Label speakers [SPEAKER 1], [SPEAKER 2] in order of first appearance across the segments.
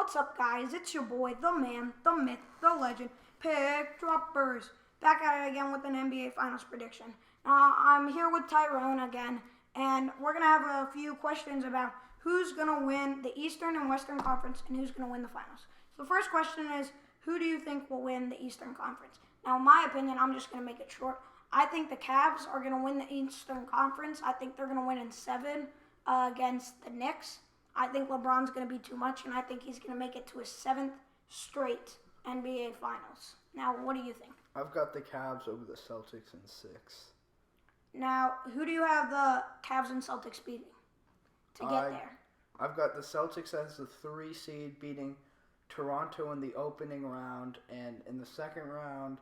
[SPEAKER 1] What's up, guys? It's your boy, the man, the myth, the legend, Pick Droppers. Back at it again with an NBA Finals prediction. I'm here with Tyrone again, and we're going to have a few questions about who's going to win the Eastern and Western Conference and who's going to win the Finals. So the first question is, who do you think will win the Eastern Conference? Now, in my opinion, I'm just going to make it short. I think the Cavs are going to win the Eastern Conference. I think they're going to win in 7 against the Knicks. I think LeBron's going to be too much, and I think he's going to make it to his 7th straight NBA Finals. Now, what do you think?
[SPEAKER 2] I've got the Cavs over the Celtics in 6.
[SPEAKER 1] Now, who do you have the Cavs and Celtics beating to get there?
[SPEAKER 2] I've got the Celtics as the 3 seed beating Toronto in the opening round, and in the second round,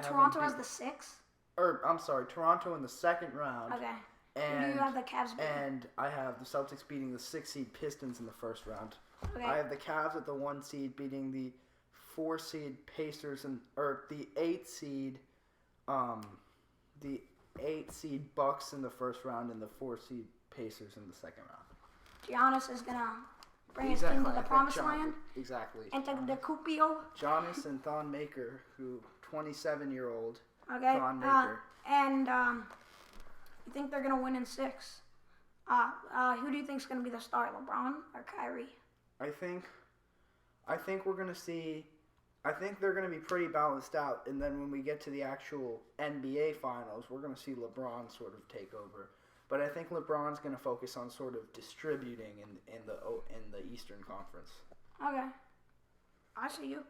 [SPEAKER 1] Toronto as the 6?
[SPEAKER 2] Toronto in the second round.
[SPEAKER 1] Okay. Who do you have the Cavs beating?
[SPEAKER 2] And I have the Celtics beating the 6 seed Pistons in the first round.
[SPEAKER 1] Okay.
[SPEAKER 2] I have the Cavs at the 1 seed beating the 4 seed Pacers the 8 seed Bucks in the first round and the 4 seed Pacers in the second round.
[SPEAKER 1] Giannis is gonna bring his team to the promised land.
[SPEAKER 2] Exactly.
[SPEAKER 1] And to the Cupio.
[SPEAKER 2] Giannis and Thon Maker, who 27-year-old.
[SPEAKER 1] Okay.
[SPEAKER 2] Thon Maker.
[SPEAKER 1] You think they're gonna win in 6? Who do you think is gonna be the star, LeBron or Kyrie?
[SPEAKER 2] I think we're gonna see. I think they're gonna be pretty balanced out, and then when we get to the actual NBA Finals, we're gonna see LeBron sort of take over. But I think LeBron's gonna focus on sort of distributing in the Eastern Conference.
[SPEAKER 1] Okay, I see you.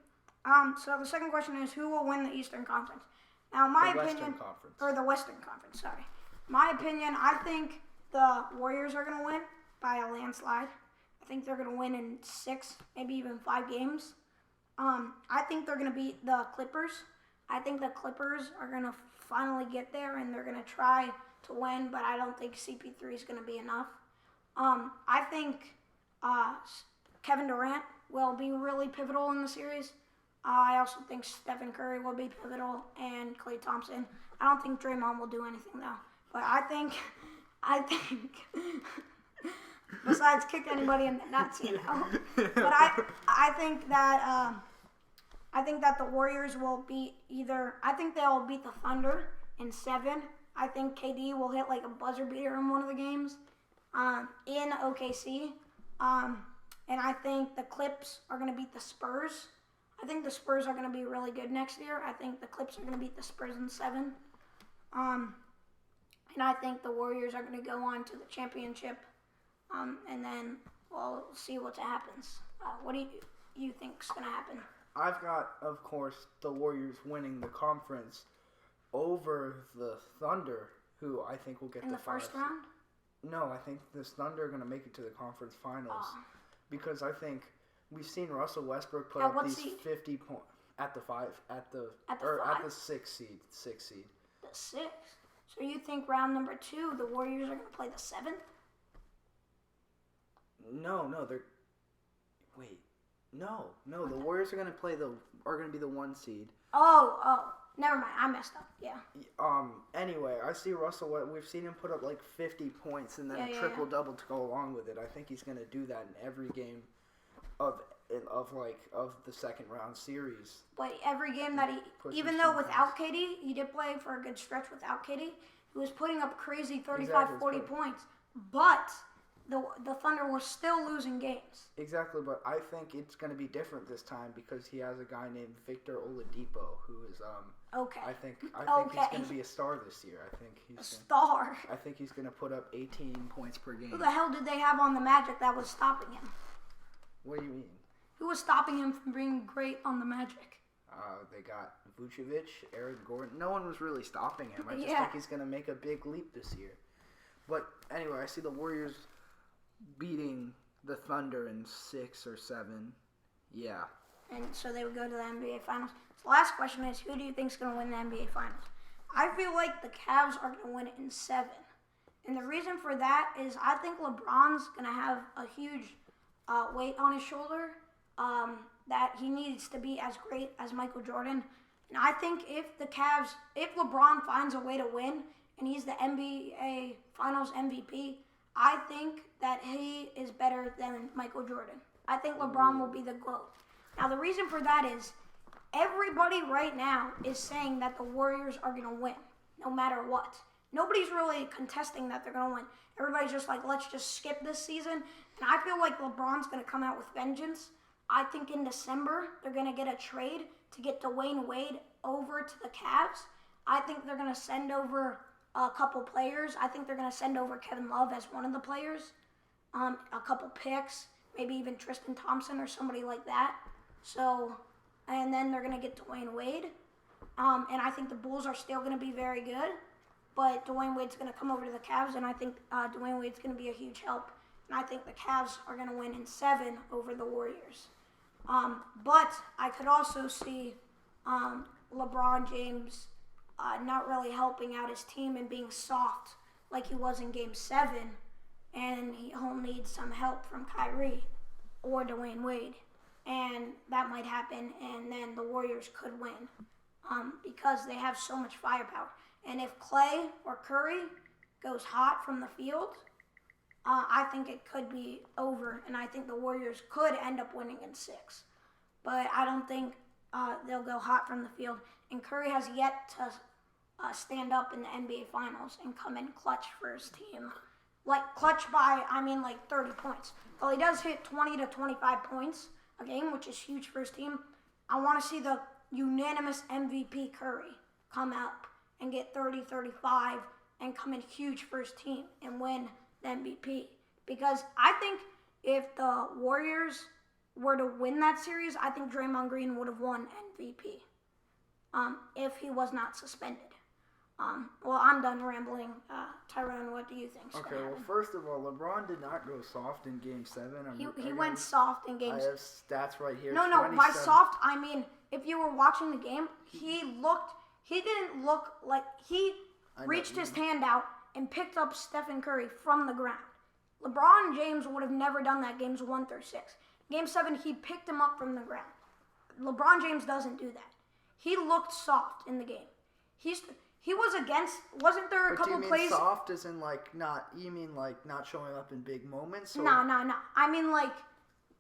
[SPEAKER 1] So the second question is, who will win the Eastern Conference? Now, my opinion, or the Western Conference. Sorry. My opinion, I think the Warriors are going to win by a landslide. I think they're going to win in 6, maybe even 5 games. I think they're going to beat the Clippers. I think the Clippers are going to finally get there, and they're going to try to win, but I don't think CP3 is going to be enough. I think Kevin Durant will be really pivotal in the series. I also think Stephen Curry will be pivotal, and Klay Thompson. I don't think Draymond will do anything, though. But I think, besides kick anybody in the nuts, But I think that the Warriors will beat I think they'll beat the Thunder in 7. I think KD will hit like a buzzer beater in one of the games, in OKC. And I think the Clips are going to beat the Spurs. I think the Spurs are going to be really good next year. I think the Clips are going to beat the Spurs in 7. And I think the Warriors are going to go on to the championship, and then we'll see what happens. What do you think is going to happen?
[SPEAKER 2] I've got, of course, the Warriors winning the conference over the Thunder, who I think will get
[SPEAKER 1] in the first round.
[SPEAKER 2] No, I think the Thunder are going to make it to the conference finals because I think we've seen Russell Westbrook put up these 50 points at the 6 seed.
[SPEAKER 1] The 6. So you think round number 2, the Warriors are going to play the 7th?
[SPEAKER 2] No, the Warriors are going to be the 1 seed.
[SPEAKER 1] Oh, never mind. I messed up. Yeah.
[SPEAKER 2] Anyway, I see Russell. We've seen him put up like 50 points and then a triple double to go along with it. I think he's going to do that in every game of the second round series.
[SPEAKER 1] But every game that even though without KD, he did play for a good stretch without KD, he was putting up crazy 35, 40 points. But the Thunder were still losing games.
[SPEAKER 2] Exactly, but I think it's going to be different this time because he has a guy named Victor Oladipo who is
[SPEAKER 1] okay.
[SPEAKER 2] I think he's going to be a star this year. I think he's
[SPEAKER 1] star.
[SPEAKER 2] I think he's going to put up 18 points per game.
[SPEAKER 1] Who the hell did they have on the Magic that was stopping him?
[SPEAKER 2] What do you mean?
[SPEAKER 1] Who was stopping him from being great on the Magic?
[SPEAKER 2] They got Vucevic, Aaron Gordon. No one was really stopping him. I just think he's going to make a big leap this year. But anyway, I see the Warriors beating the Thunder in 6 or 7. Yeah.
[SPEAKER 1] And so they would go to the NBA Finals. So the last question is, who do you think is going to win the NBA Finals? I feel like the Cavs are going to win it in 7. And the reason for that is I think LeBron's going to have a huge weight on his shoulder. That he needs to be as great as Michael Jordan. And I think if LeBron finds a way to win and he's the NBA Finals MVP, I think that he is better than Michael Jordan. I think LeBron will be the GOAT. Now, the reason for that is everybody right now is saying that the Warriors are going to win, no matter what. Nobody's really contesting that they're going to win. Everybody's just like, let's just skip this season. And I feel like LeBron's going to come out with vengeance. I think in December, they're going to get a trade to get Dwayne Wade over to the Cavs. I think they're going to send over a couple players. I think they're going to send over Kevin Love as one of the players. A couple picks, maybe even Tristan Thompson or somebody like that. So, and then they're going to get Dwayne Wade. And I think the Bulls are still going to be very good. But Dwayne Wade's going to come over to the Cavs, and I think Dwayne Wade's going to be a huge help. And I think the Cavs are going to win in 7 over the Warriors. But I could also see LeBron James not really helping out his team and being soft like he was in Game 7. And he'll need some help from Kyrie or Dwayne Wade. And that might happen, and then the Warriors could win because they have so much firepower. And if Clay or Curry goes hot from the field, I think it could be over, and I think the Warriors could end up winning in 6. But I don't think they'll go hot from the field. And Curry has yet to stand up in the NBA Finals and come in clutch for his team. Like, clutch by, 30 points. Well, he does hit 20 to 25 points a game, which is huge for his team. I want to see the unanimous MVP Curry come up and get 30, 35, and come in huge for his team and win the MVP. Because I think if the Warriors were to win that series, I think Draymond Green would have won MVP if he was not suspended. Well, I'm done rambling. Tyrone, what do you think?
[SPEAKER 2] Okay, well, first of all, LeBron did not go soft in Game 7.
[SPEAKER 1] He went soft in Game 7.
[SPEAKER 2] I have stats right here.
[SPEAKER 1] No, by soft, I mean, if you were watching the game, he didn't look like, he reached his hand out and picked up Stephen Curry from the ground. LeBron James would have never done that Games 1 through 6. Game 7, he picked him up from the ground. LeBron James doesn't do that. He looked soft in the game. He was against, wasn't there a couple plays?
[SPEAKER 2] Do you mean soft as in not showing up in big moments? Or?
[SPEAKER 1] No. I mean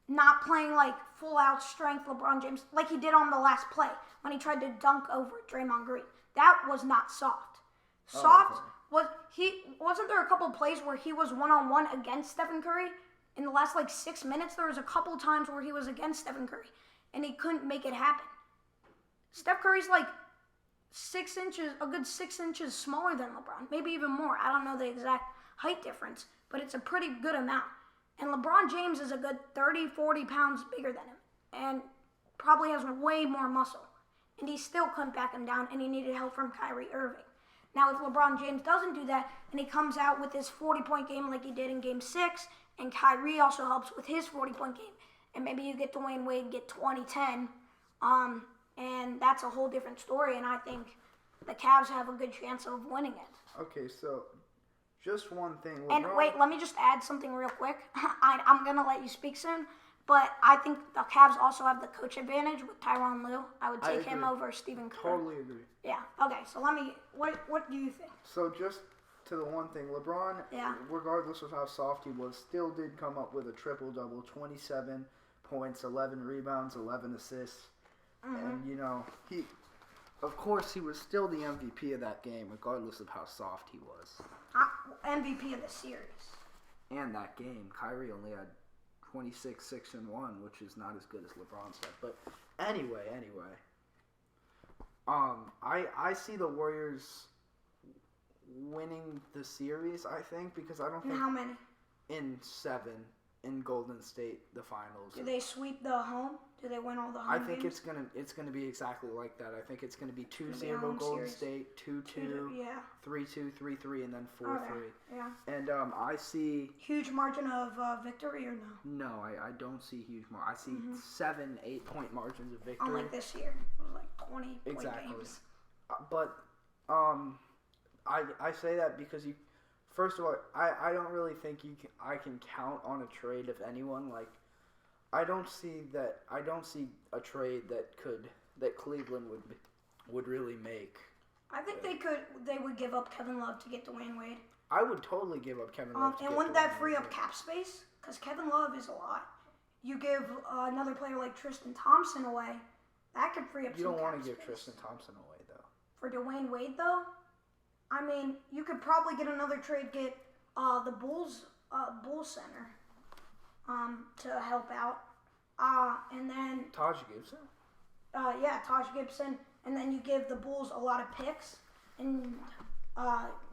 [SPEAKER 1] not playing full out strength LeBron James like he did on the last play when he tried to dunk over Draymond Green. That was not soft. Soft wasn't there a couple plays where he was one-on-one against Stephen Curry? In the last 6 minutes, there was a couple times where he was against Stephen Curry and he couldn't make it happen. Steph Curry's 6 inches, a good 6 inches smaller than LeBron, maybe even more. I don't know the exact height difference, but it's a pretty good amount. And LeBron James is a good 30, 40 pounds bigger than him and probably has way more muscle. And he still couldn't back him down, and he needed help from Kyrie Irving. Now, if LeBron James doesn't do that, and he comes out with his 40-point game like he did in Game 6, and Kyrie also helps with his 40-point game, and maybe you get Dwayne Wade get 20-10, and that's a whole different story, and I think the Cavs have a good chance of winning it.
[SPEAKER 2] Okay, so just one thing.
[SPEAKER 1] And wait, let me just add something real quick. I'm going to let you speak soon, but I think the Cavs also have the coach advantage with Tyrone Lue. I would take him over Stephen Curry.
[SPEAKER 2] Totally agree.
[SPEAKER 1] Yeah, okay, so what do you think?
[SPEAKER 2] So just to the one thing, LeBron, regardless of how soft he was, still did come up with a triple-double, 27 points, 11 rebounds, 11 assists. And, of course, he was still the MVP of that game, regardless of how soft he was.
[SPEAKER 1] MVP of the series. And
[SPEAKER 2] that game, Kyrie only had 26, 6, and 1, which is not as good as LeBron's had. But anyway. I see the Warriors winning the series, I think, because I don't think...
[SPEAKER 1] How many?
[SPEAKER 2] In 7. In Golden State, the finals.
[SPEAKER 1] Do they sweep the home? Do they win all the home
[SPEAKER 2] I think
[SPEAKER 1] games?
[SPEAKER 2] it's gonna be exactly like that. I think it's gonna be 2-0 Golden State, 2-2, 3-2, 3-3, and then 4-3.
[SPEAKER 1] Yeah.
[SPEAKER 2] And I see
[SPEAKER 1] huge margin of victory or no?
[SPEAKER 2] No, I don't see huge margin. I see 7, 8 point margins of victory.
[SPEAKER 1] Unlike this year, it was 20 point games.
[SPEAKER 2] But I say that because you. First of all, I don't really think I can count on a trade of anyone. I don't see a trade that Cleveland would really make.
[SPEAKER 1] I think they would give up Kevin Love to get Dwayne Wade.
[SPEAKER 2] I would totally give up Kevin Love.
[SPEAKER 1] And wouldn't that free up cap space? Because Kevin Love is a lot, you give another player like Tristan Thompson away, that could free up some cap space.
[SPEAKER 2] You don't want to give Tristan Thompson away, though.
[SPEAKER 1] For Dwayne Wade, though, I mean, you could probably get another trade, get the Bulls center to help out. And then...
[SPEAKER 2] Taj Gibson?
[SPEAKER 1] Yeah, Taj Gibson. And then you give the Bulls a lot of picks. And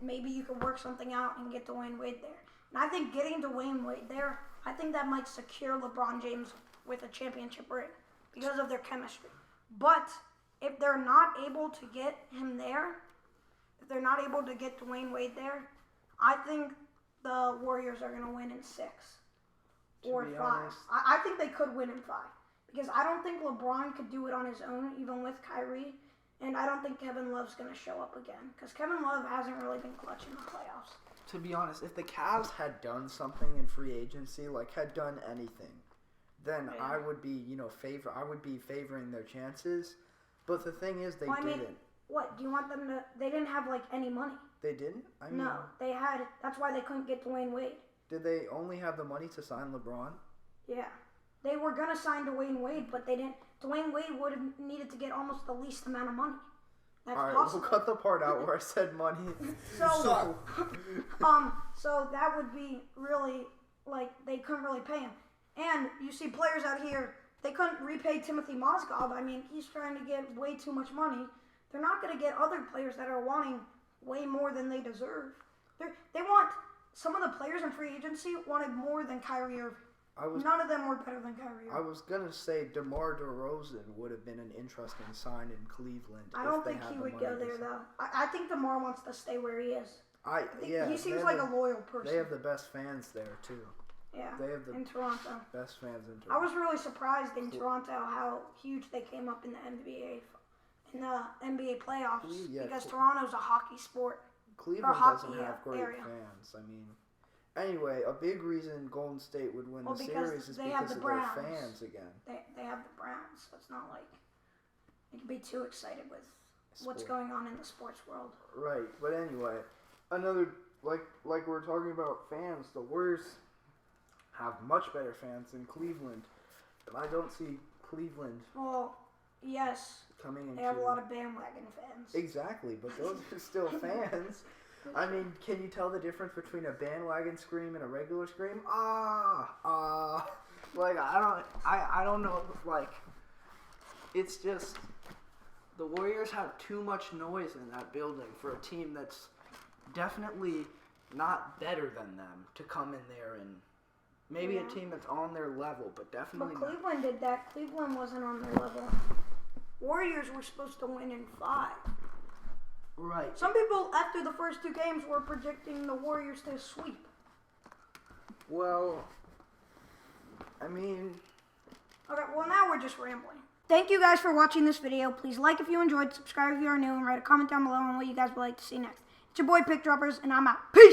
[SPEAKER 1] maybe you could work something out and get Dwayne Wade there. And I think getting Dwayne Wade there, I think that might secure LeBron James with a championship ring because of their chemistry. But if they're not able to get him there, if they're not able to get Dwayne Wade there, I think the Warriors are going to win in 6 or 5.
[SPEAKER 2] Honest,
[SPEAKER 1] I think they could win in 5 because I don't think LeBron could do it on his own, even with Kyrie. And I don't think Kevin Love's going to show up again because Kevin Love hasn't really been clutch in the playoffs.
[SPEAKER 2] To be honest, if the Cavs had done something in free agency, like had done anything, then
[SPEAKER 1] Yeah.
[SPEAKER 2] I would be, I would be favoring their chances. But the thing is, they didn't.
[SPEAKER 1] What do you want them to? They didn't have like any money.
[SPEAKER 2] They didn't? I mean,
[SPEAKER 1] No, they had. That's why they couldn't get Dwayne Wade.
[SPEAKER 2] Did they only have the money to sign LeBron?
[SPEAKER 1] Yeah, they were gonna sign Dwayne Wade, but they didn't. Dwayne Wade would have needed to get almost the least amount of money. That's
[SPEAKER 2] All right,
[SPEAKER 1] possible.
[SPEAKER 2] we'll cut the part out where I said money.
[SPEAKER 1] So that would be really like they couldn't really pay him. And you see players out here, they couldn't repay Timothy Mozgov. I mean, he's trying to get way too much money. They're not going to get other players that are wanting way more than they deserve. They want some of the players in free agency wanted more than Kyrie Irving. None of them were better than Kyrie Irving.
[SPEAKER 2] I was going to say DeMar DeRozan would have been an interesting sign in Cleveland.
[SPEAKER 1] I don't think he would go there, though. I think DeMar wants to stay where he is. He seems like a loyal person.
[SPEAKER 2] They have the best fans there, too.
[SPEAKER 1] Yeah,
[SPEAKER 2] they have the
[SPEAKER 1] in Toronto.
[SPEAKER 2] Best fans in Toronto.
[SPEAKER 1] I was really surprised in Toronto how huge they came up in the NBA playoffs because Toronto's a hockey sport.
[SPEAKER 2] Cleveland doesn't have great fans. I mean, anyway, a big reason Golden State would win the series is because of their fans again.
[SPEAKER 1] They have the Browns, so it's not like you can be too excited with what's going on in the sports world.
[SPEAKER 2] Right, but anyway, another like we're talking about fans, the Warriors have much better fans than Cleveland. I don't see Cleveland.
[SPEAKER 1] Well, yes. They have a lot of bandwagon fans.
[SPEAKER 2] Exactly, but those are still fans. I mean, can you tell the difference between a bandwagon scream and a regular scream? Like I don't know. Like, it's just the Warriors have too much noise in that building for a team that's definitely not better than them to come in there and. Maybe a team that's on their level, but definitely not.
[SPEAKER 1] But Cleveland did that. Cleveland wasn't on their level. Warriors were supposed to win in 5.
[SPEAKER 2] Right.
[SPEAKER 1] Some people, after the first 2 games, were predicting the Warriors to sweep.
[SPEAKER 2] Well, I mean...
[SPEAKER 1] Okay, well now we're just rambling. Thank you guys for watching this video. Please like if you enjoyed, subscribe if you are new, and write a comment down below on what you guys would like to see next. It's your boy Pick Droppers, and I'm out. Peace!